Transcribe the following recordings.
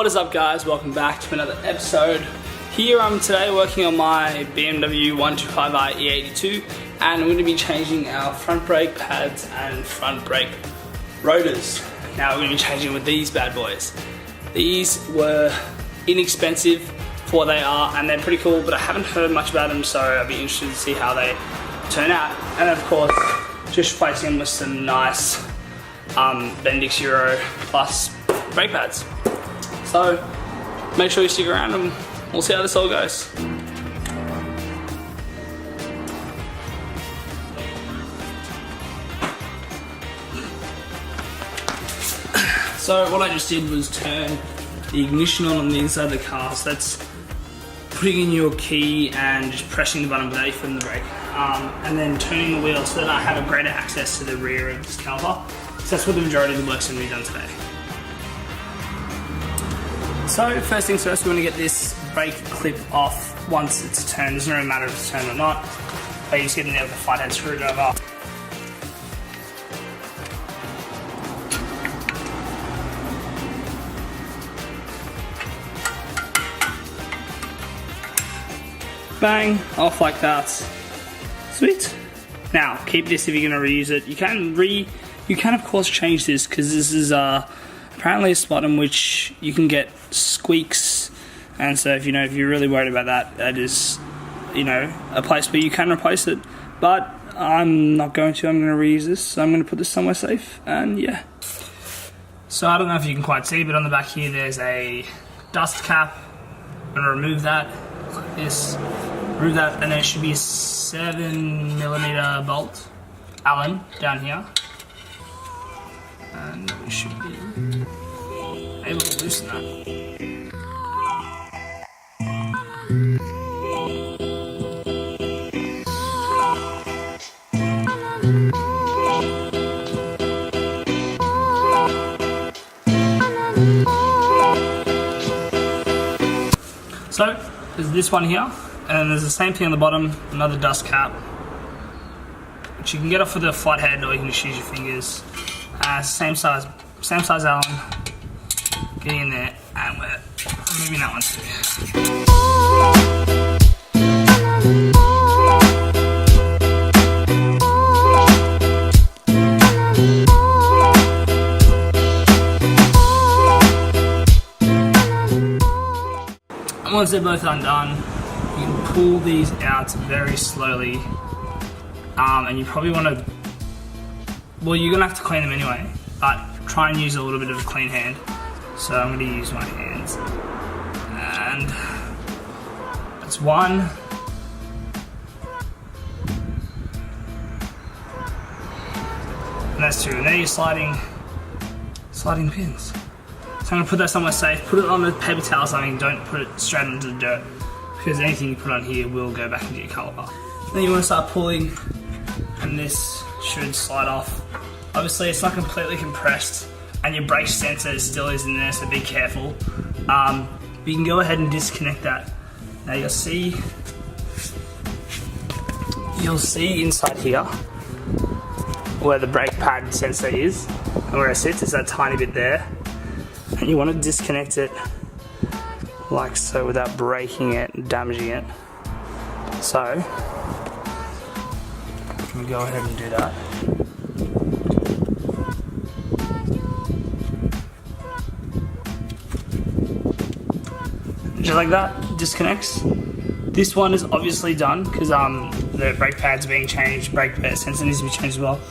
What is up, guys? Welcome back to another episode. Here I'm today working on my BMW 125i e82, and I'm going to be changing our front brake pads and front brake rotors. Now we're going to be changing with these bad boys. These were inexpensive for what they are, and they're pretty cool, but I haven't heard much about them, so I'll be interested to see how they turn out. And of course, just replacing them with some nice Bendix Euro Plus brake pads. So make sure you stick around and we'll see how this all goes. So what I just did was turn the ignition on the inside of the car. So that's putting in your key and just pressing the button without you feeling the brake. And then turning the wheel so that I have a greater access to the rear of this Caliper. So that's what the majority of the work's going to be done today. So first things first, we want to get this brake clip off once it's turned. It doesn't really matter if it's turned or not, but you just get in there with the flathead screwdriver. Bang, off like that. Sweet. Now keep this if you're going to reuse it. You can of course change this, because this is apparently a spot in which you can get squeaks, and so if you're really worried about that, that is a place where you can replace it. But I'm not going to. I'm going to reuse this, so I'm going to put this somewhere safe, and yeah. So I don't know if you can quite see, but on the back here there's a dust cap. I'm going to remove that like this. Remove that, and there should be a 7mm bolt Allen down here, and we should be able to loosen that. So there's this one here, and there's the same thing on the bottom, another dust cap, which you can get off with a flathead, or you can just use your fingers. Same size Allen. Get in there, and we're removing that one too. And once they're both undone, you can pull these out very slowly, and you probably want to, well, you're going to have to clean them anyway, but try and use a little bit of a clean hand. So I'm going to use my hands, and that's one. And that's two, and there you're sliding pins. So I'm going to put that somewhere safe, put it on a paper towel or something, don't put it straight into the dirt, because anything you put on here will go back into your caliper. Then you want to start pulling, and this should slide off. Obviously it's not completely compressed, and your brake sensor still is in there, so be careful. But you can go ahead and disconnect that. Now you'll see inside here where the brake pad sensor is, and where it sits is that tiny bit there. And you want to disconnect it like so without breaking it and damaging it. So we go ahead and do that. Just like that, disconnects. This one is obviously done because the brake pads are being changed, brake pad sensor needs to be changed as well.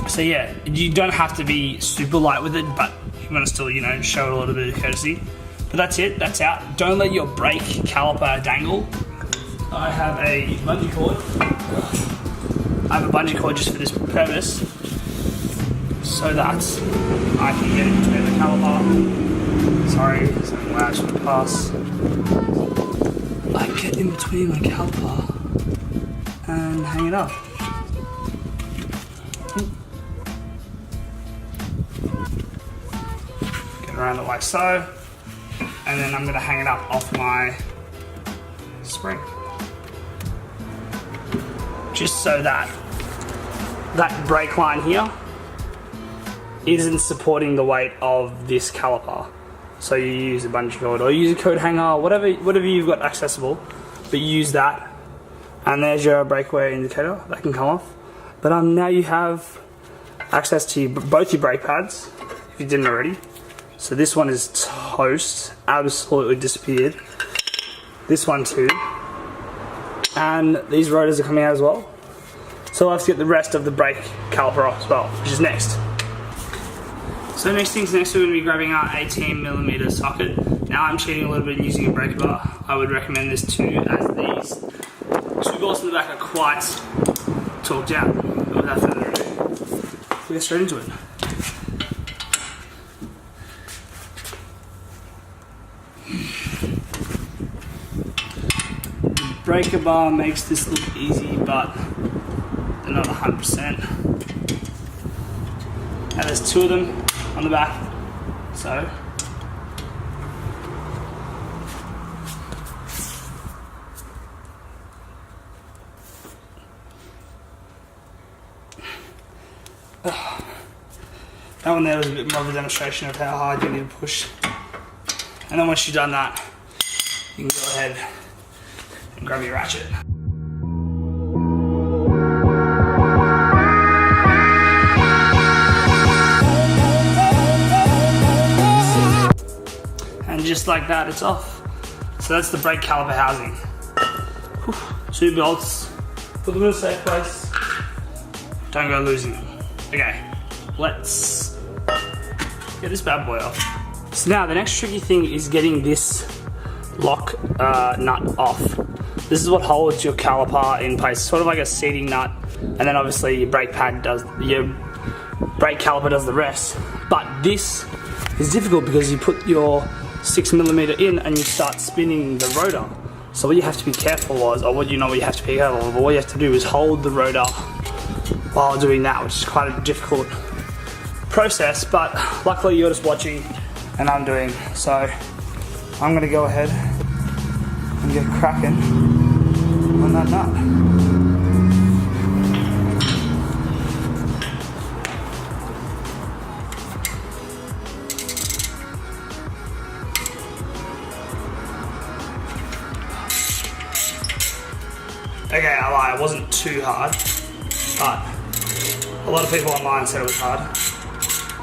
So yeah, you don't have to be super light with it, but you want to still, show it a little bit of courtesy. But that's it, that's out. Don't let your brake caliper dangle. I have a bungee cord. Just for this purpose, so that I can get it between the caliper. Sorry, something loud should pass. I get in between my caliper and hang it up. Get around it like so, and then I'm going to hang it up off my spring. Just so that brake line here isn't supporting the weight of this caliper. So you use a bungee cord or use a coat hanger, whatever you've got accessible, but use that. And there's your brake wear indicator, that can come off. But now you have access to both your brake pads, if you didn't already. So this one is toast, absolutely disappeared. This one too. And these rotors are coming out as well. So I'll have to get the rest of the brake caliper off as well, which is next. So next things next, we're going to be grabbing our 18mm socket. Now I'm cheating a little bit and using a brake bar. I would recommend this too, as these two bolts in the back are quite torqued out. But without further ado, we'll get straight into it. The breaker bar makes this look easy, but they're not 100%. Now there's two of them on the back, so that one there was a bit more of a demonstration of how hard you need to push. And then once you've done that, you can go ahead and grab your ratchet. And just like that, it's off. So that's the brake caliper housing. Whew. 2 bolts, put them in a safe place. Don't go losing them. Okay, let's get this bad boy off. So now the next tricky thing is getting this lock nut off. This is what holds your caliper in place, sort of like a seating nut, and then obviously your brake caliper does the rest. But this is difficult because you put your 6mm in and you start spinning the rotor. So what you have to be careful was, or what you have to be careful of, but what you have to do is hold the rotor while doing that, which is quite a difficult process, but luckily you're just watching and I'm doing. So I'm gonna go ahead and get cracking on that nut. Okay, I lie, it wasn't too hard, but a lot of people online said it was hard.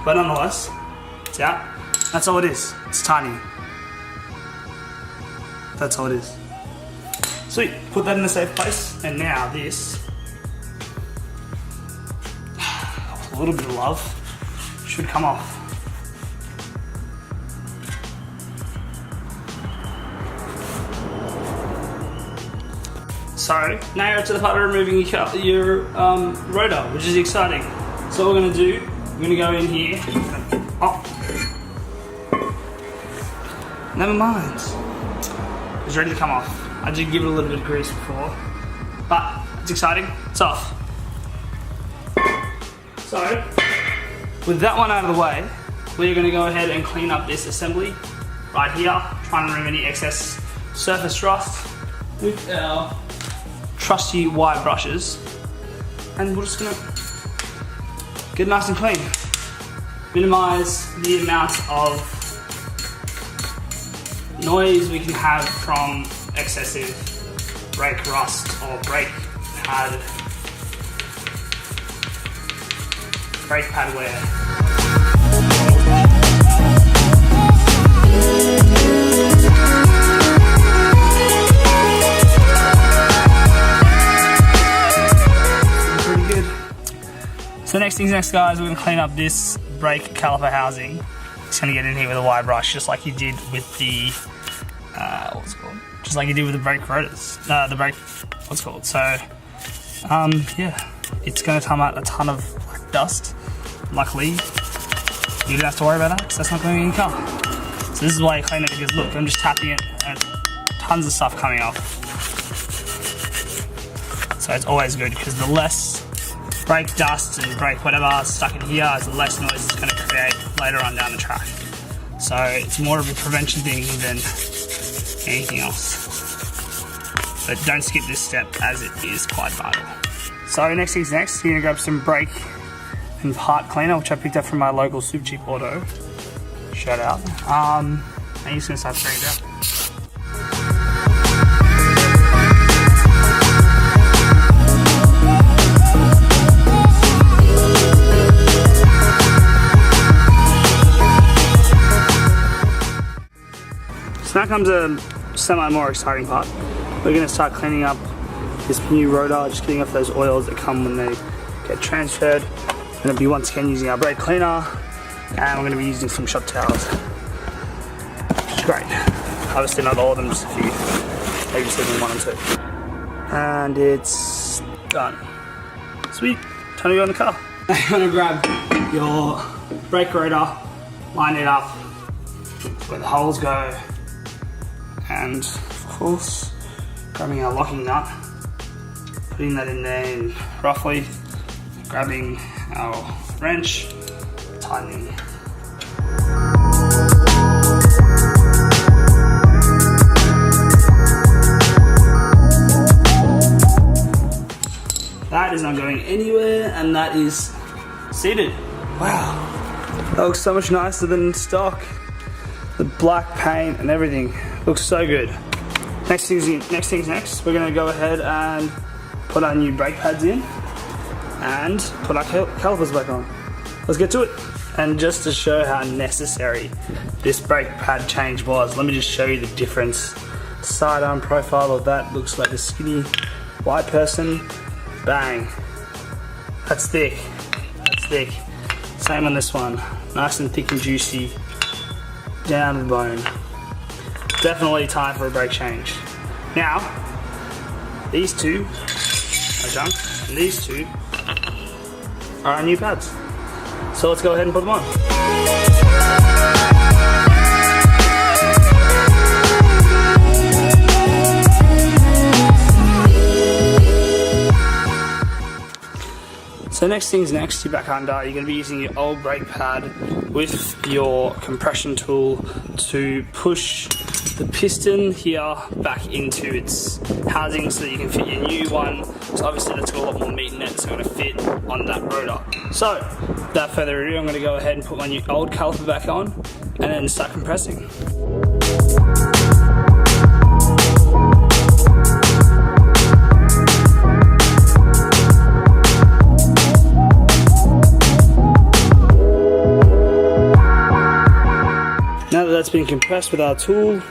But nonetheless, it's out. That's all it is. It's tiny. That's all it is. Sweet, put that in a safe place, and now this, a little bit of love, should come off. So now you're to the part of removing your rotor, which is exciting. So what we're going to do, we're going to go in here. Oh, never mind. It's ready to come off. I did give it a little bit of grease before, but it's exciting. It's off. So with that one out of the way, we're going to go ahead and clean up this assembly right here, trying to remove any excess surface rust with our trusty wire brushes, and we're just gonna get it nice and clean. Minimize the amount of noise we can have from excessive brake rust or brake pad wear. So next things next, guys, we're going to clean up this brake caliper housing. Just going to get in here with a wire brush, just like you did with the, what's it called? Just like you did with the brake rotors. The brake, what's it called? So, yeah, it's going to come out a ton of black dust. Luckily, you don't have to worry about that, because that's not going in your car. So this is why you clean it, because look, I'm just tapping it, and tons of stuff coming off. So it's always good, because the less brake dust and brake whatever stuck in here, is the less noise it's going to create later on down the track. So it's more of a prevention thing than anything else. But don't skip this step, as it is quite vital. So next thing's next, you're going to grab some brake and part cleaner, which I picked up from my local Super Cheap Auto. Shout out. And you're just gonna start spraying it down. So now comes a semi more exciting part. We're going to start cleaning up this new rotor, just getting off those oils that come when they get transferred. We're going to be once again using our brake cleaner, and we're going to be using some shop towels, which is great. Obviously not all of them, just a few, maybe just even 1 or 2. And it's done. Sweet, time to go in the car. You're going to grab your brake rotor, line it up where the holes go, and of course grabbing our locking nut, putting that in there and roughly grabbing our wrench, tightening. That is not going anywhere, and that is seated. Wow, that looks so much nicer than stock. The black paint and everything looks so good. Next thing's next. We're gonna go ahead and put our new brake pads in and put our calipers back on. Let's get to it. And just to show how necessary this brake pad change was, let me just show you the difference. Sidearm profile of that looks like a skinny white person. Bang. That's thick. That's thick. Same on this one. Nice and thick and juicy. Down to the bone. Definitely time for a brake change. Now, these two are junk, and these two are our new pads. So let's go ahead and put them on. So next thing's next, you're back under, you're going to be using your old brake pad with your compression tool to push the piston here back into its housing so that you can fit your new one. So obviously that's got a lot more meat in it, so it's going to fit on that rotor. So without further ado, I'm going to go ahead and put my new old caliper back on and then start compressing. Now that that's been compressed with our tool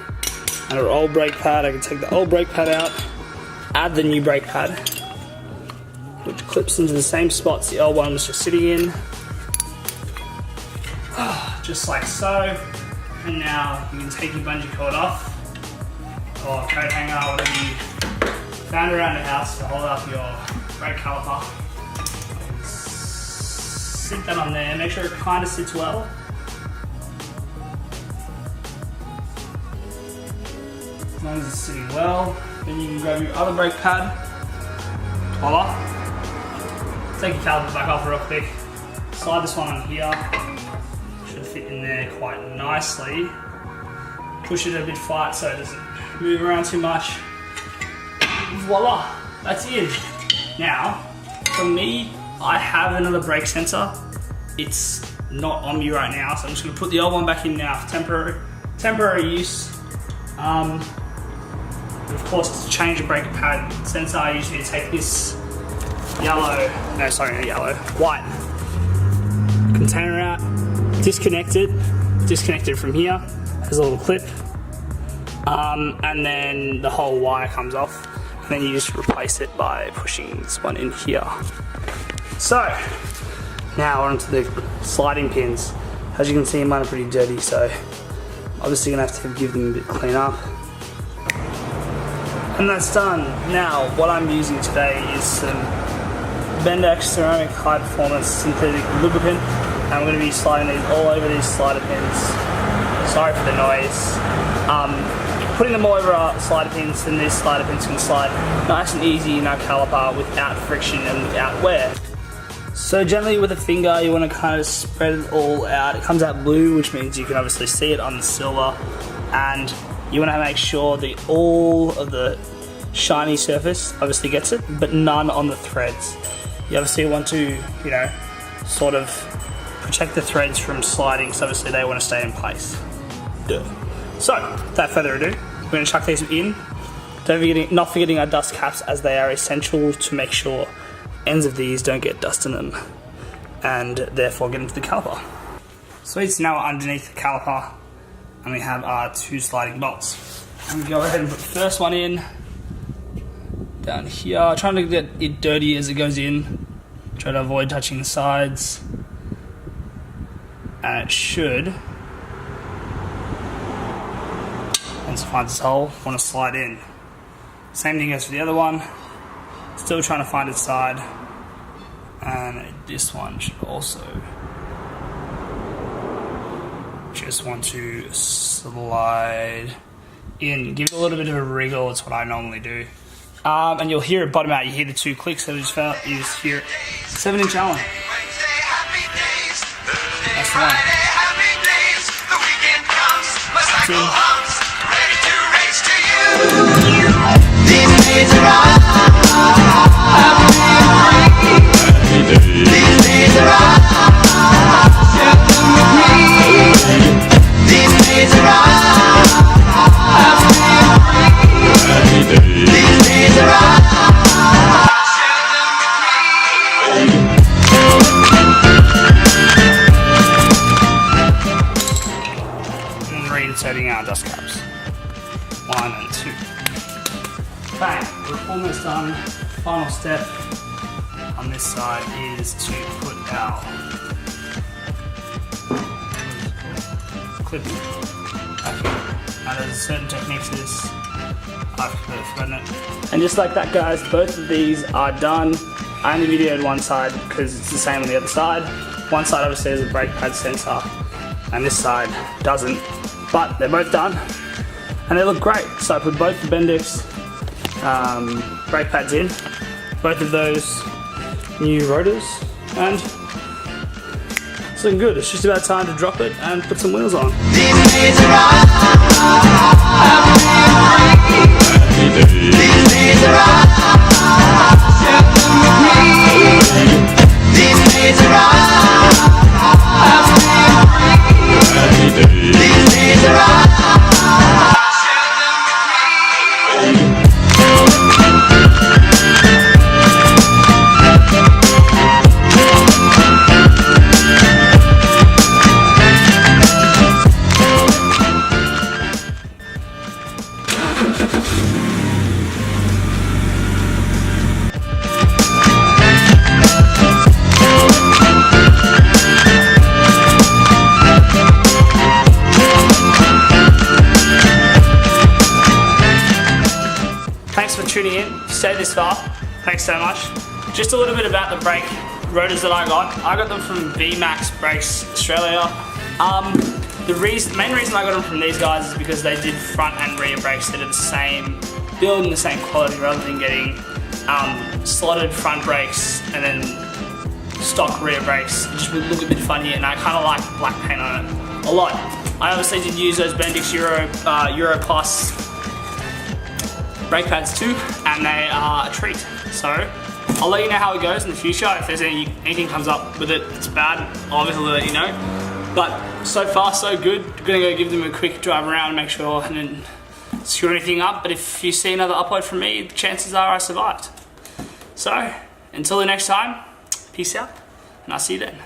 and our old brake pad, I can take the old brake pad out, add the new brake pad, which clips into the same spots the old one was just sitting in. Just like so. And now you can take your bungee cord off, or coat hanger, whatever you found around the house to hold up your brake caliper. Sit that on there, make sure it kind of sits well. As long as it's sitting well, then you can grab your other brake pad, voila. Take your caliper back off real quick, slide this one on here, should fit in there quite nicely. Push it a bit flat so it doesn't move around too much. Voila, that's in. Now, for me, I have another brake sensor. It's not on me right now, so I'm just gonna put the old one back in now for temporary use. Of course, to change a brake pad sensor, I usually take this white container out, disconnect it from here, there's a little clip, and then the whole wire comes off, and then you just replace it by pushing this one in here. So, now we're onto the sliding pins. As you can see, mine are pretty dirty, so obviously gonna have to give them a bit clean up. And that's done. Now, what I'm using today is some Bendix ceramic high performance synthetic lubricant, and I'm going to be sliding these all over these slider pins. Sorry for the noise. Putting them all over our slider pins, and these slider pins can slide nice and easy in our caliper without friction and without wear. So generally with a finger, you want to kind of spread it all out. It comes out blue, which means you can obviously see it on the silver, and you want to make sure that all of the shiny surface obviously gets it, but none on the threads. You obviously want to, sort of protect the threads from sliding, so obviously they want to stay in place. So, without further ado, we're going to chuck these in. Not forgetting our dust caps, as they are essential to make sure ends of these don't get dust in them and therefore get into the caliper. Sweet, so now we're underneath the caliper and we have our 2 sliding bolts. And we go ahead and put the first one in down here, trying to get it dirty as it goes in. Try to avoid touching the sides. And it should, once it finds its hole, want to slide in. Same thing goes for the other one. Still trying to find its side. And this one should also just want to slide in. Give it a little bit of a wriggle, it's what I normally do. And you'll hear it bottom out, you hear the 2 clicks, so you just hear it. 7-inch Allen. That's the one. That's reinserting our dust caps. 1 and 2. Bang, we're almost done. Final step on this side is to put our clip back in. Now there's a certain technique to this. I've forgotten it. And just like that, guys, both of these are done. I only videoed one side because it's the same on the other side. One side obviously has a brake pad sensor and this side doesn't, but they're both done and they look great. So I put both the Bendix brake pads in, both of those new rotors, and it's looking good. It's just about time to drop it and put some wheels on. Thanks for tuning in. If you stayed this far, thanks so much. Just a little bit about the brake rotors that I got them from VMAX Brakes Australia. The main reason I got them from these guys is because they did front and rear brakes that are the same build and the same quality, rather than getting slotted front brakes and then stock rear brakes. It just would look a bit funny, and I kind of like the black paint on it a lot. I obviously did use those Bendix Euro Plus brake pads too, and they are a treat. So I'll let you know how it goes in the future. If there's anything comes up with it that's bad, I'll obviously let you know. But so far so good. I'm gonna go give them a quick drive around and make sure I didn't screw anything up. But if you see another upload from me, the chances are I survived. So until the next time, peace out, and I'll see you then.